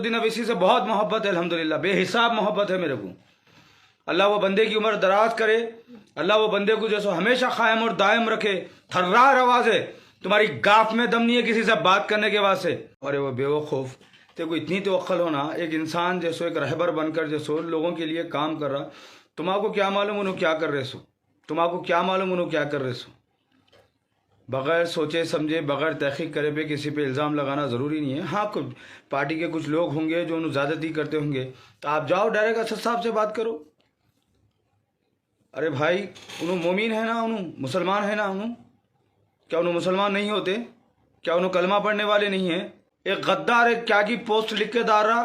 असदुद्दीन अवैसी से बहुत मोहब्बत है, अल्हम्दुलिल्लाह, बेहिसाब मोहब्बत है मेरे को। अल्लाह वो बंदे की उम्र दराज करे, अल्लाह वो बंदे को जैसो हमेशा कायम और दायम रखे। थर्रार आवाज़ है तुम्हारी, गाफ में दम नहीं है किसी से बात करने के वास्ते। अरे वो बेवकूफ़, तेरे इतनी तो अक्ल हो ना, एक इंसान जैसो एक रहबर बनकर जैसो लोगों के लिए काम कर रहा, तुम्हारा क्या मालूम उन्होंने क्या कर रहे सो, तुम्हारा क्या मालूम उन्होंने क्या कर रहे सो। बग़ैर सोचे समझे, बग़ैर तहक़ीक़ करे पे किसी पे इल्ज़ाम लगाना ज़रूरी नहीं है। हाँ, कुछ पार्टी के कुछ लोग होंगे जो उन्हें ज़्यादती करते होंगे, तो आप जाओ डायरेक्ट असद साहब से बात करो। अरे भाई, उन्होंने मोमिन है ना, उन्होंने मुसलमान है ना, उन्होंने क्या उन्होंने मुसलमान नहीं होते? क्या उन्होंने कलमा पढ़ने वाले नहीं हैं? एक गद्दार एक क्या की पोस्ट लिख के डाल रहा,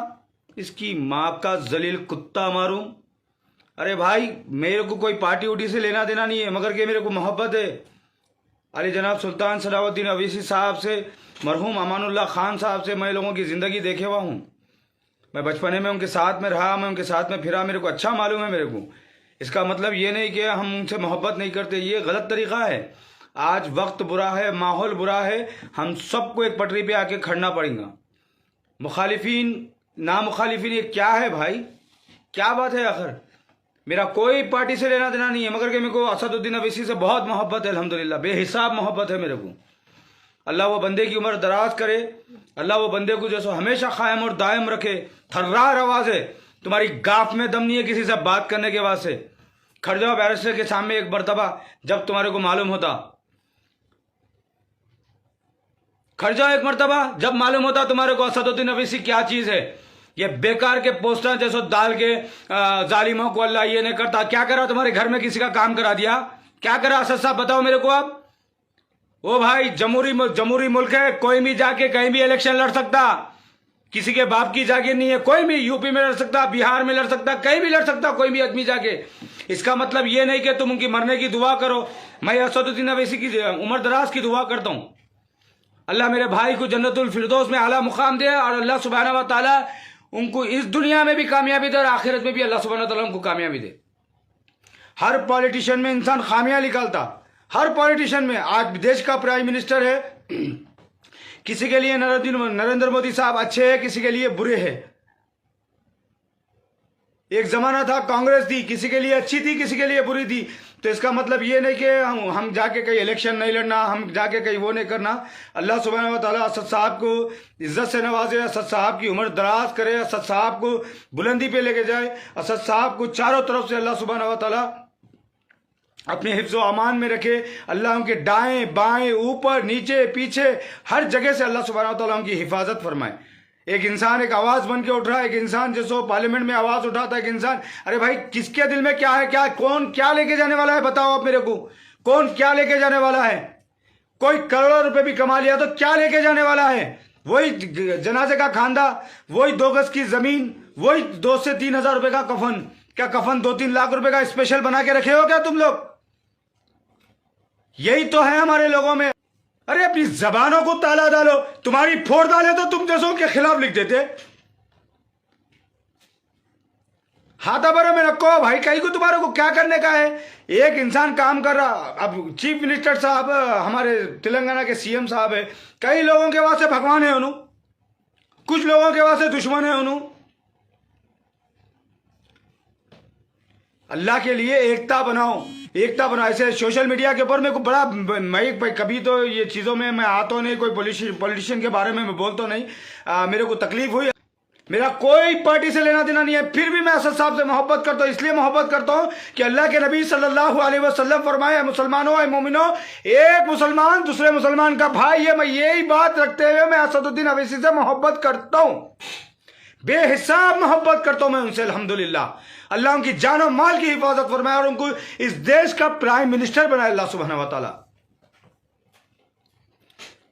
इसकी माँ का जलील कुत्ता मारूं। अरे भाई, मेरे को कोई पार्टी उटी से लेना देना नहीं है, मगर के मेरे को मोहब्बत है अली जनाब सुल्तान सलाहुद्दीन अवैसी साहब से, मरहूम अमानुल्लाह खान साहब से। मैं लोगों की ज़िंदगी देखे हुआ हूँ, मैं बचपने में उनके साथ में रहा, मैं उनके साथ में फिरा, मेरे को अच्छा मालूम है मेरे को। इसका मतलब ये नहीं कि हम उनसे मोहब्बत नहीं करते, ये गलत तरीक़ा है। आज वक्त बुरा है, माहौल बुरा है, हम सबको एक पटरी पे आके खड़ना पड़ेगा। मुखालिफिन ना मुखालिफिन, ये क्या है भाई, क्या बात है आखिर? मेरा कोई पार्टी से लेना देना नहीं है, मगर कि मेरे को असदुद्दीन अवैसी से बहुत मोहब्बत है, अल्हम्दुलिल्लाह, बेहिसाब मोहब्बत है मेरे को। अल्लाह वो बंदे की उम्र दराज करे, अल्लाह वो बंदे को जैसो हमेशा कायम और दायम रखे। थर्रार आवाज़ है तुम्हारी, गाफ में दम नहीं है किसी से बात करने के वास्ते। खड़ जाओ बैरिस्टर के सामने एक मरतबा, जब तुम्हारे को मालूम होता। खड़ जाओ एक मरतबा, जब मालूम होता तुम्हारे को असदुद्दीन अवैसी क्या चीज़ है। ये बेकार के पोस्टर जैसो डाल के जालिमों को अल्लाह ये नहीं करता। क्या करा तुम्हारे घर में, किसी का काम करा दिया? क्या करा असद साहब, बताओ मेरे को आप। ओ भाई, जमहूरी मुल्क है, कोई भी जाके कहीं भी इलेक्शन लड़ सकता, किसी के बाप की जागीर नहीं है। कोई भी यूपी में लड़ सकता, बिहार में लड़ सकता, कहीं भी लड़ सकता कोई भी आदमी जाके। इसका मतलब ये नहीं कि तुम उनकी मरने की दुआ करो। मैं असदुद्दीन अवैसी की उम्र दराज की दुआ करता हूँ। अल्लाह मेरे भाई को जन्नतुल फिरदौस में आला मुकाम दे, और अल्लाह सुब्हानहू व तआला उनको इस दुनिया में भी कामयाबी दे और आखिरत में भी अल्लाह सुब्हानहू व तआला उनको कामयाबी दे। हर पॉलिटिशियन में इंसान खामियां निकालता, हर पॉलिटिशियन में। आज देश का प्राइम मिनिस्टर है, किसी के लिए नरेंद्र मोदी साहब अच्छे हैं, किसी के लिए बुरे हैं। एक जमाना था कांग्रेस थी, किसी के लिए अच्छी थी, किसी के लिए बुरी थी। तो इसका मतलब ये नहीं कि हम जाके कहीं इलेक्शन नहीं लड़ना, हम जाके कहीं वो नहीं करना। अल्लाह सुब्हानहू व तआला असद साहब को इज्जत से नवाजे, असद साहब की उम्र दराज करे, असद साहब को बुलंदी पे लेके जाए, असद साहब को चारों तरफ से अल्लाह सुब्हानहू व तआला अपने हिफ्ज़ व अमान में रखे। अल्लाह उनके दाएं बाएं, ऊपर नीचे पीछे, हर जगह से अल्लाह सुब्हानहू व तआला उनकी हिफाजत फरमाए। एक इंसान एक आवाज़ बन के उठ रहा है, एक इंसान जैसो पार्लियामेंट में आवाज़ उठाता है, एक इंसान। अरे भाई, किसके दिल में क्या है, क्या कौन क्या लेके जाने वाला है, बताओ आप मेरे को। कौन क्या लेके जाने वाला है? कोई करोड़ों रुपए भी कमा लिया तो क्या लेके जाने वाला है? वही जनाजे का खांदा, वही 2 गज की जमीन, वही 2 से 3 हजार रुपए का कफन। क्या कफन 2-3 लाख रुपए का स्पेशल बना के रखे हो क्या तुम लोग? यही तो है हमारे लोगों में। अरे अपनी जबानों को ताला डालो, तुम्हारी फोड़ डाले तो तुम जैसों के खिलाफ लिख देते। हाथा बरे में रखो भाई, कहीं को तुम्हारे को क्या करने का है? एक इंसान काम कर रहा, अब चीफ मिनिस्टर साहब हमारे तेलंगाना के सीएम साहब है, कई लोगों के वास्ते भगवान है उन्हों, कुछ लोगों के वास्ते दुश्मन है उन्हों। अल्लाह के लिए एकता बनाओ, एकता बनाओ। ऐसे सोशल मीडिया के ऊपर मेरे को बड़ा, मैं कभी तो ये चीज़ों में मैं आता नहीं, कोई पॉलिटिशियन के बारे में मैं बोलता नहीं। मेरे को तकलीफ हुई, मेरा कोई पार्टी से लेना देना नहीं है, फिर भी मैं असद साहब से मोहब्बत करता हूँ। इसलिए मोहब्बत करता हूँ कि अल्लाह के नबी सल्लल्लाहु अलैहि वसल्लम फरमाए, मुसलमानों मोमिनों, एक मुसलमान दूसरे मुसलमान का भाई है। मैं यही बात रखते हुए मैं असदुद्दीन अवैसी से मोहब्बत करता हूँ, बेहिसाब मोहब्बत करता हूँ मैं उनसे, अल्हम्दुलिल्लाह। अल्लाह उनकी जान और माल की हिफाजत फरमाए और उनको इस देश का प्राइम मिनिस्टर बनाए अल्लाह सुब्हानहू व तआला।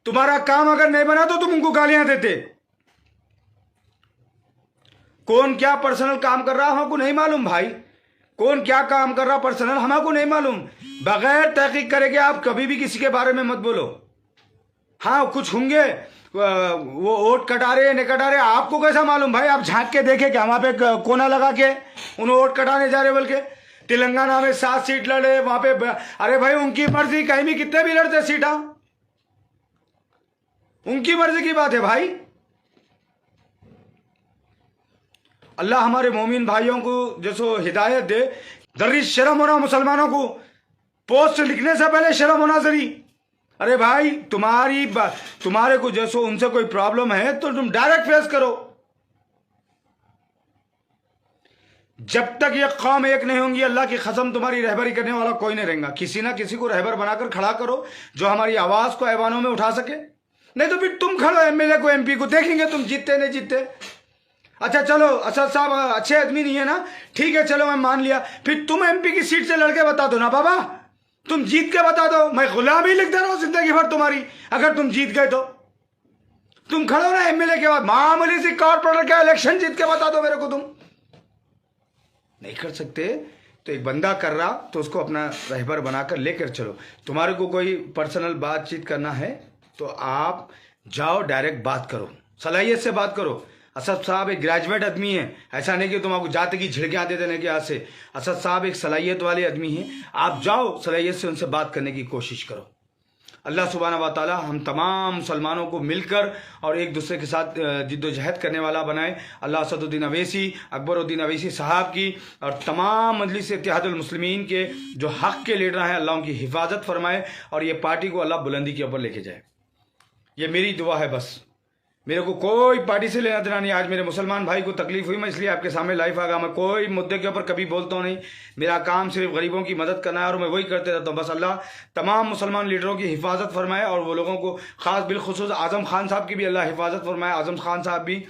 तुम्हारा काम अगर नहीं बना तो तुम उनको गालियां देते। कौन क्या पर्सनल काम कर रहा हमको नहीं मालूम भाई, कौन क्या काम कर रहा पर्सनल हमको नहीं मालूम। बगैर तहकीक करेंगे आप कभी भी किसी के बारे में मत बोलो। हाँ, कुछ होंगे वो वोट कटा रहे नहीं कटा रहे, आपको कैसा मालूम भाई? आप झांक के देखे क्या वहां पे कोना लगा के उन्हें वोट कटाने जा रहे? बल्कि तेलंगाना में 7 सीट लड़े वहां पे। अरे भाई, उनकी मर्जी, कहीं भी कितने भी लड़ते सीटा, उनकी मर्जी की बात है भाई। अल्लाह हमारे मोमिन भाइयों को जैसो हिदायत दे। जरी शर्म होना मुसलमानों को, पोस्ट लिखने से पहले शर्म होना जरी। अरे भाई तुम्हारे को जैसो उनसे कोई प्रॉब्लम है तो तुम डायरेक्ट फेस करो। जब तक ये कौम एक नहीं होंगी, अल्लाह की कसम तुम्हारी रहबरी करने वाला कोई नहीं रहेगा। किसी ना किसी को रहबर बनाकर खड़ा करो जो हमारी आवाज को ऐवानों में उठा सके। नहीं तो फिर तुम खड़ो एमएलए को, एमपी को, देखेंगे तुम जीतते नहीं जीतते। अच्छा चलो असद साहब अच्छे आदमी नहीं है ना, ठीक है चलो मैं मान लिया, फिर तुम एमपी की सीट से लड़के बता दो ना बाबा, तुम जीत के बता दो। मैं गुलामी लिख दे रहा हूं जिंदगी भर तुम्हारी, अगर तुम जीत गए तो। तुम खड़ो ना एमएलए के बाद, मामूली सी कॉर्पोरेटर का इलेक्शन जीत के बता दो मेरे को। तुम नहीं कर सकते तो एक बंदा कर रहा तो उसको अपना रहबर बनाकर लेकर चलो। तुम्हारे को कोई पर्सनल बातचीत करना है तो आप जाओ, डायरेक्ट बात करो, सलाहियत से बात करो। असद साहब एक ग्रेजुएट आदमी है, ऐसा नहीं कि तुम आपको जाते की झिड़कियां दे देने के आस से। असद साहब एक सलाहियत वाले आदमी हैं, आप जाओ सलाहियत से उनसे बात करने की कोशिश करो। अल्लाह सुब्हानहू व तआला हम तमाम मुसलमानों को मिलकर और एक दूसरे के साथ जिद्दोजहद करने वाला बनाए। अल्लाह असदुद्दीन अवैसी, अकबरुद्दीन अवैसी साहब की और तमाम मजलिस इत्तेहादुल मुस्लिमीन के जो हक़ के लीडर हैं, अल्लाह उनकी हिफाजत फरमाए और ये पार्टी को अल्लाह बुलंदी के ऊपर लेके जाए। ये मेरी दुआ है बस, मेरे को कोई पार्टी से लेना देना नहीं। आज मेरे मुसलमान भाई को तकलीफ हुई, मैं इसलिए आपके सामने लाइव आ गया। मैं कोई मुद्दे के ऊपर कभी बोलता हूँ नहीं, मेरा काम सिर्फ गरीबों की मदद करना है और मैं वही करते रहता हूँ। बस अल्लाह तमाम मुसलमान लीडरों की हिफाजत फरमाए और वो लोगों को ख़ास बिलखुसूस आज़म खान साहब की भी अल्लाह हिफाजत फरमाए। आज़म खान साहब भी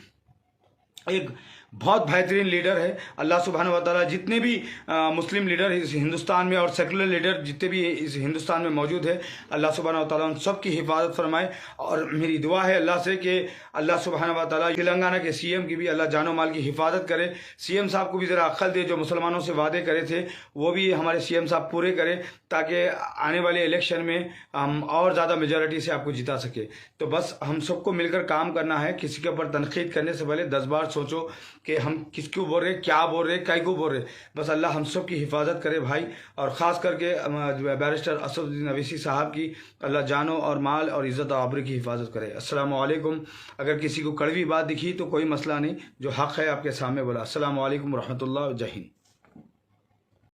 एक बहुत बेहतरीन लीडर है। अल्लाह सुब्हानहू व तआला जितने भी मुस्लिम लीडर इस हिंदुस्तान में और सेकुलर लीडर जितने भी इस हिंदुस्तान में मौजूद है, अल्लाह सुब्हानहू व तआला उन सब की हिफाजत फरमाए। और मेरी दुआ है अल्लाह से कि अल्लाह सुब्हानहू व तआला तेलंगाना के सीएम की भी अल्लाह जानो माल की हिफाजत करे। सीएम साहब को भी ज़रा अक्ल दे, जो मुसलमानों से वादे करे थे वो भी हमारे सीएम साहब पूरे करें, ताकि आने वाले इलेक्शन में हम और ज़्यादा मेजॉरिटी से आपको जिता सके। तो बस हम सबको मिलकर काम करना है। किसी के ऊपर तनकीद करने से पहले 10 बार सोचो कि हम किसको बोल रहे, क्या बोल रहे, काय को बोल रहे। बस अल्लाह हम सब की हिफाजत करे भाई, और ख़ास करके बैरिस्टर असदुद्दीन अवैसी साहब की अल्लाह जानो और माल और इज़्ज़त और आबरू की हिफाजत करे। अस्सलामु अलैकुम। अगर किसी को कड़वी बात दिखी तो कोई मसला नहीं, जो हक़ है आपके सामने बोला। अस्सलामु अलैकुम रहमतुल्लाह, जय हिंद।